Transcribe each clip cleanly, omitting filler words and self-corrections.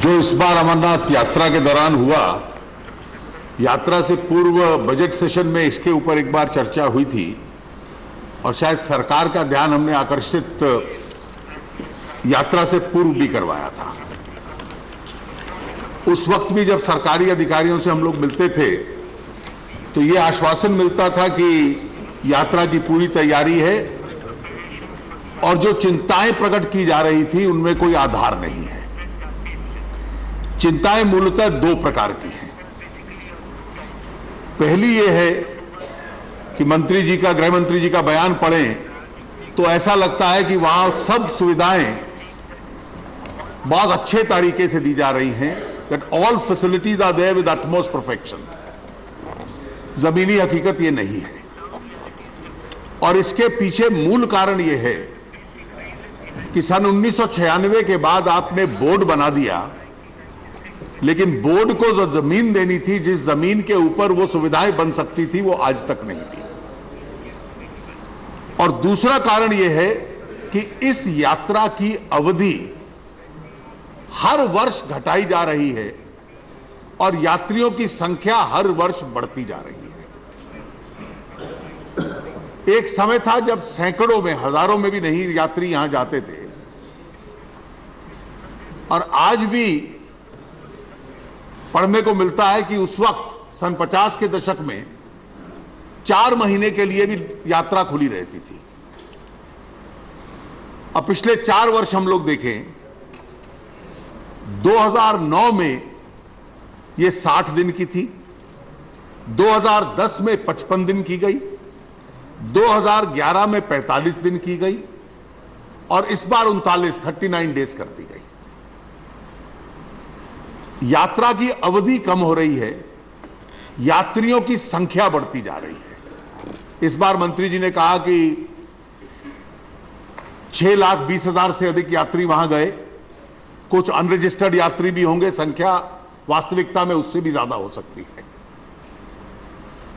जो इस बार अमरनाथ यात्रा के दौरान हुआ, यात्रा से पूर्व बजट सेशन में इसके ऊपर एक बार चर्चा हुई थी और शायद सरकार का ध्यान हमने आकर्षित यात्रा से पूर्व भी करवाया था। उस वक्त भी जब सरकारी अधिकारियों से हम लोग मिलते थे तो ये आश्वासन मिलता था कि यात्रा की पूरी तैयारी है और जो चिंताएं प्रकट की जा रही थी उनमें कोई आधार नहीं है। चिंताएं मूलतः दो प्रकार की हैं। पहली यह है कि गृह मंत्री जी का बयान पढ़ें तो ऐसा लगता है कि वहां सब सुविधाएं बहुत अच्छे तरीके से दी जा रही हैं, that all facilities are there with utmost perfection. जमीनी हकीकत यह नहीं है और इसके पीछे मूल कारण यह है कि सन 1996 के बाद आपने बोर्ड बना दिया, लेकिन बोर्ड को जो जमीन देनी थी, जिस जमीन के ऊपर वो सुविधाएं बन सकती थी, वो आज तक नहीं दी। और दूसरा कारण यह है कि इस यात्रा की अवधि हर वर्ष घटाई जा रही है और यात्रियों की संख्या हर वर्ष बढ़ती जा रही है। एक समय था जब सैकड़ों में, हजारों में भी नहीं यात्री यहां जाते थे और आज भी पढ़ने को मिलता है कि उस वक्त सन 50 के दशक में 4 महीने के लिए भी यात्रा खुली रहती थी। अब पिछले 4 वर्ष हम लोग देखें, 2009 में यह 60 दिन की थी, 2010 में 55 दिन की गई, 2011 में 45 दिन की गई और इस बार 39 डेज कर दी गई। यात्रा की अवधि कम हो रही है, यात्रियों की संख्या बढ़ती जा रही है। इस बार मंत्री जी ने कहा कि 6,20,000 से अधिक यात्री वहां गए। कुछ अनरजिस्टर्ड यात्री भी होंगे, संख्या वास्तविकता में उससे भी ज्यादा हो सकती है।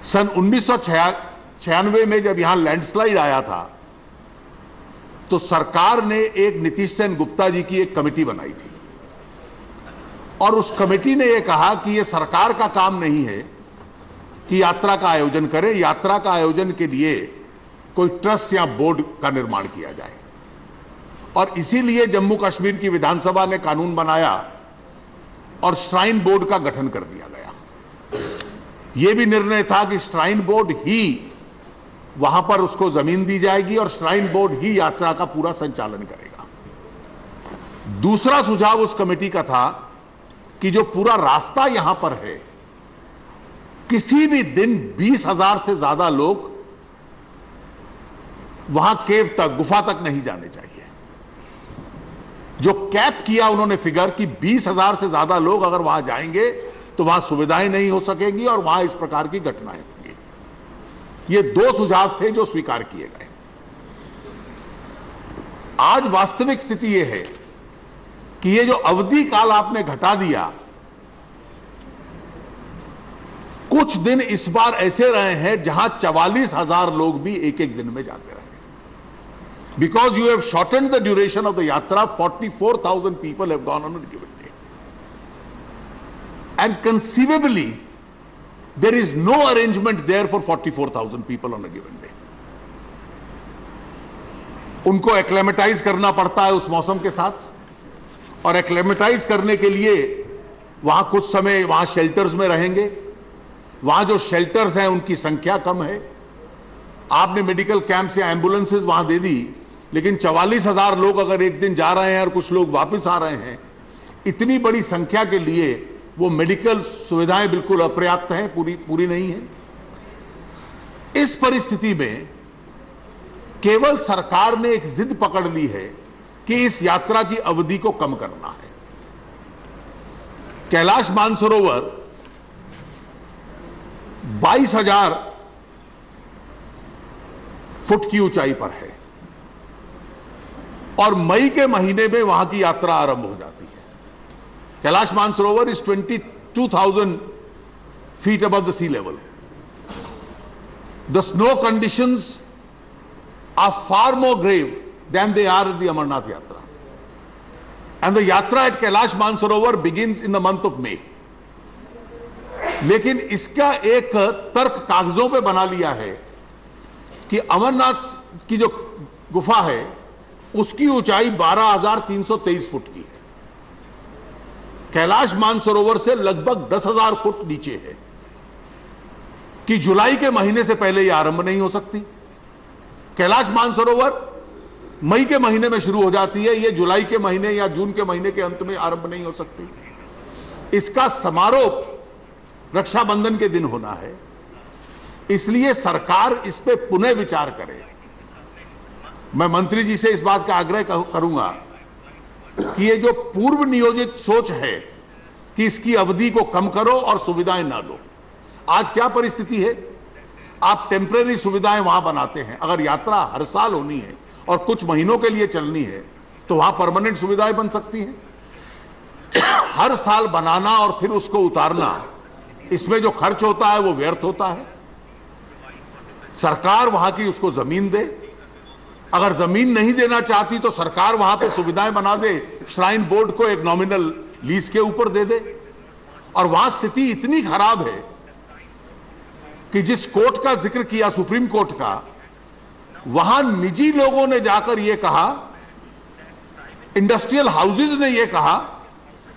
सन 1996 में जब यहां लैंडस्लाइड आया था तो सरकार ने एक नीतीश सेन गुप्ता जी की एक कमेटी बनाई थी और उस कमेटी ने यह कहा कि यह सरकार का काम नहीं है कि यात्रा का आयोजन करें। यात्रा का आयोजन के लिए कोई ट्रस्ट या बोर्ड का निर्माण किया जाए और इसीलिए जम्मू कश्मीर की विधानसभा ने कानून बनाया और श्राइन बोर्ड का गठन कर दिया गया। यह भी निर्णय था कि श्राइन बोर्ड ही वहां पर उसको जमीन दी जाएगी और श्राइन बोर्ड ही यात्रा का पूरा संचालन करेगा। दूसरा सुझाव उस कमेटी का था कि जो पूरा रास्ता यहां पर है, किसी भी दिन 20,000 से ज्यादा लोग वहां केव तक, गुफा तक नहीं जाने चाहिए। जो कैप किया उन्होंने फिगर कि 20,000 से ज्यादा लोग अगर वहां जाएंगे तो वहां सुविधाएं नहीं हो सकेंगी और वहां इस प्रकार की घटनाएं होंगी। ये 2 सुझाव थे जो स्वीकार किए गए। आज वास्तविक स्थिति यह है कि ये जो अवधि काल आपने घटा दिया, कुछ दिन इस बार ऐसे रहे हैं जहां 44,000 लोग भी एक-एक दिन में जाते रहे। Because you have shortened the duration of the यात्रा, 44,000 people have gone on a given day and conceivably there is no arrangement there for 44,000 people on a given day. उनको एक्लेमेटाइज करना पड़ता है उस मौसम के साथ और एक्लेमेटाइज करने के लिए वहां कुछ समय वहां शेल्टर्स में रहेंगे। वहां जो शेल्टर्स हैं उनकी संख्या कम है। आपने मेडिकल कैंप्स या एम्बुलेंसेज वहां दे दी, लेकिन 44,000 लोग अगर एक दिन जा रहे हैं और कुछ लोग वापस आ रहे हैं, इतनी बड़ी संख्या के लिए वो मेडिकल सुविधाएं बिल्कुल अपर्याप्त हैं, पूरी नहीं है। इस परिस्थिति में केवल सरकार ने एक जिद पकड़ ली है कि इस यात्रा की अवधि को कम करना है। कैलाश मानसरोवर 22,000 फुट की ऊंचाई पर है और मई के महीने में वहां की यात्रा आरंभ हो जाती है। Kailash Mansarovar is 22,000 feet above the sea level. The snow conditions are far more grave than they are in the Amarnath Yatra. and the yatra at Kailash Mansarovar begins in the month of May. लेकिन इसका एक तर्क कागजों पे बना लिया है कि अमरनाथ की जो गुफा है उसकी ऊंचाई 12,323 फुट की है, कैलाश मानसरोवर से लगभग 10,000 फुट नीचे है, कि जुलाई के महीने से पहले यह आरंभ नहीं हो सकती। कैलाश मानसरोवर मई के महीने में शुरू हो जाती है, यह जुलाई के महीने या जून के महीने के अंत में आरंभ नहीं हो सकती। इसका समारोह रक्षाबंधन के दिन होना है, इसलिए सरकार इस पे पुनः विचार करे। मैं मंत्री जी से इस बात का आग्रह करूंगा कि ये जो पूर्व नियोजित सोच है कि इसकी अवधि को कम करो और सुविधाएं ना दो। आज क्या परिस्थिति है, आप टेम्परेरी सुविधाएं वहां बनाते हैं। अगर यात्रा हर साल होनी है और कुछ महीनों के लिए चलनी है तो वहां परमानेंट सुविधाएं बन सकती हैं। हर साल बनाना और फिर उसको उतारना, इसमें जो खर्च होता है वो व्यर्थ होता है। सरकार वहां की उसको जमीन दे, अगर जमीन नहीं देना चाहती तो सरकार वहां पे सुविधाएं बना दे, श्राइन बोर्ड को एक नॉमिनल लीज के ऊपर दे दे। और वहां स्थिति इतनी खराब है कि जिस कोर्ट का जिक्र किया, सुप्रीम कोर्ट का, वहां निजी लोगों ने जाकर यह कहा, इंडस्ट्रियल हाउसेज ने यह कहा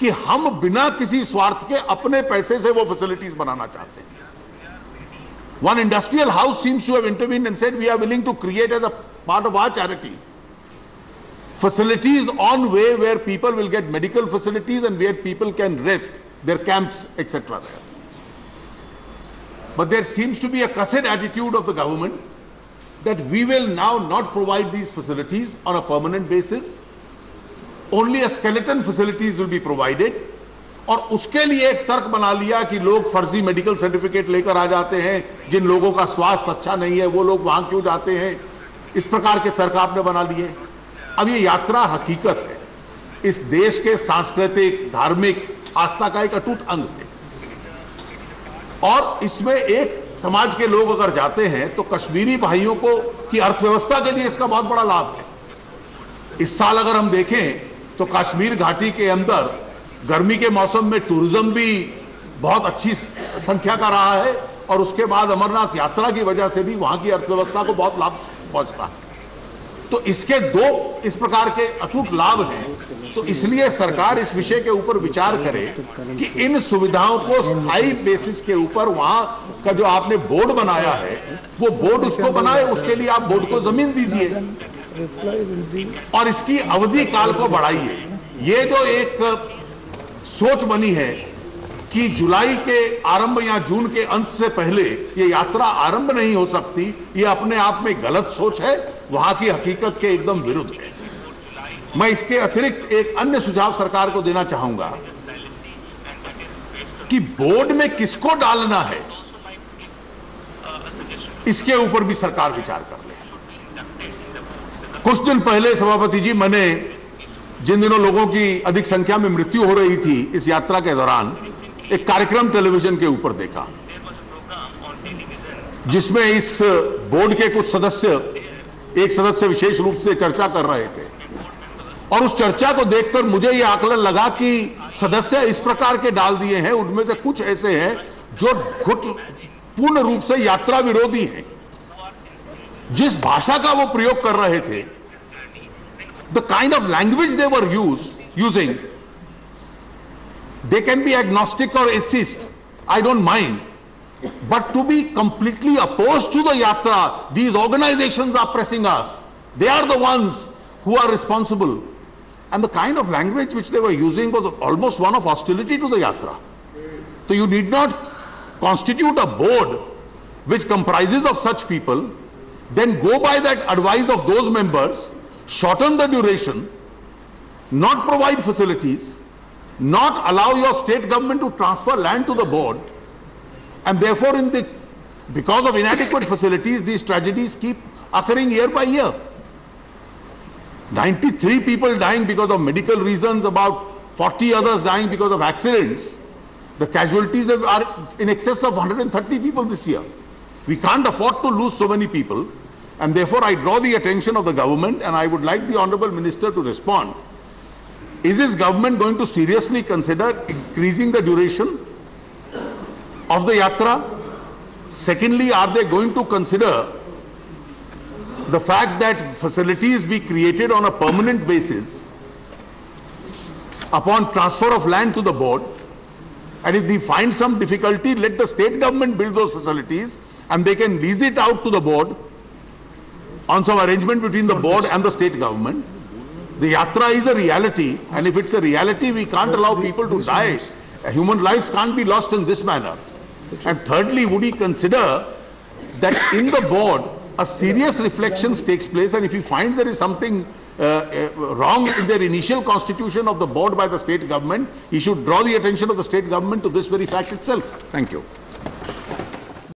कि हम बिना किसी स्वार्थ के अपने पैसे से वो फैसिलिटीज बनाना चाहते हैं। One industrial house seems to have intervened and said, we are willing to create as a part of our charity facilities on way where people will get medical facilities and where people can rest, their camps, etc. there. But there seems to be a cussed attitude of the government that we will now not provide these facilities on a permanent basis. Only a skeleton facilities will be provided. और उसके लिए एक तर्क बना लिया कि लोग फर्जी मेडिकल सर्टिफिकेट लेकर आ जाते हैं, जिन लोगों का स्वास्थ्य अच्छा नहीं है वो लोग वहां क्यों जाते हैं, इस प्रकार के तर्क आपने बना लिए। अब ये यात्रा हकीकत है, इस देश के सांस्कृतिक धार्मिक आस्था का एक अटूट अंग है, और इसमें एक समाज के लोग अगर जाते हैं तो कश्मीरी भाइयों को की अर्थव्यवस्था के लिए इसका बहुत बड़ा लाभ है। इस साल अगर हम देखें तो कश्मीर घाटी के अंदर गर्मी के मौसम में टूरिज्म भी बहुत अच्छी संख्या का रहा है, और उसके बाद अमरनाथ यात्रा की वजह से भी वहां की अर्थव्यवस्था को बहुत लाभ पहुंचता है। तो इसके दो इस प्रकार के अटूट लाभ हैं। तो इसलिए सरकार इस विषय के ऊपर विचार करे कि इन सुविधाओं को स्थायी बेसिस के ऊपर वहां का जो आपने बोर्ड बनाया है वो बोर्ड उसको बनाए, उसके लिए आप बोर्ड को जमीन दीजिए और इसकी अवधि काल को बढ़ाइए। ये जो एक सोच बनी है कि जुलाई के आरंभ या जून के अंत से पहले ये यात्रा आरंभ नहीं हो सकती, ये अपने आप में गलत सोच है, वहां की हकीकत के एकदम विरुद्ध है। मैं इसके अतिरिक्त एक अन्य सुझाव सरकार को देना चाहूंगा कि बोर्ड में किसको डालना है इसके ऊपर भी सरकार विचार कर ले। कुछ दिन पहले सभापति जी, मैंने जिन दिनों लोगों की अधिक संख्या में मृत्यु हो रही थी इस यात्रा के दौरान, एक कार्यक्रम टेलीविजन के ऊपर देखा जिसमें इस बोर्ड के कुछ सदस्य, एक सदस्य विशेष रूप से चर्चा कर रहे थे, और उस चर्चा को देखकर मुझे यह आकलन लगा कि सदस्य इस प्रकार के डाल दिए हैं, उनमें से कुछ ऐसे हैं जो पूर्ण रूप से यात्रा विरोधी हैं। जिस भाषा का वो प्रयोग कर रहे थे, the kind of language they were using, they can be agnostic or atheist, I don't mind, but to be completely opposed to the yatra, these organizations are pressing us, they are the ones who are responsible, and the kind of language which they were using was almost one of hostility to the yatra. So you need not constitute a board which comprises of such people, then go by that advice of those members, shorten the duration, not provide facilities, not allow your state government to transfer land to the board, and therefore because of inadequate facilities, these tragedies keep occurring year by year. 93 people dying because of medical reasons, about 40 others dying because of accidents. The casualties are in excess of 130 people this year. We can't afford to lose so many people. And therefore, I draw the attention of the government, and I would like the Honorable Minister to respond Is his government going to seriously consider increasing the duration of the yatra? Secondly, are they going to consider the fact that facilities be created on a permanent basis upon transfer of land to the board? And if they find some difficulty, let the state government build those facilities and they can lease it out to the board on some arrangement between the board and the state government. The yatra is a reality, and if it's a reality, we can't allow people to die. Human lives can't be lost in this manner. And thirdly, would he consider that in the board a serious reflection takes place, and if he finds there is something wrong in their initial constitution of the board by the state government, he should draw the attention of the state government to this very fact itself. Thank you.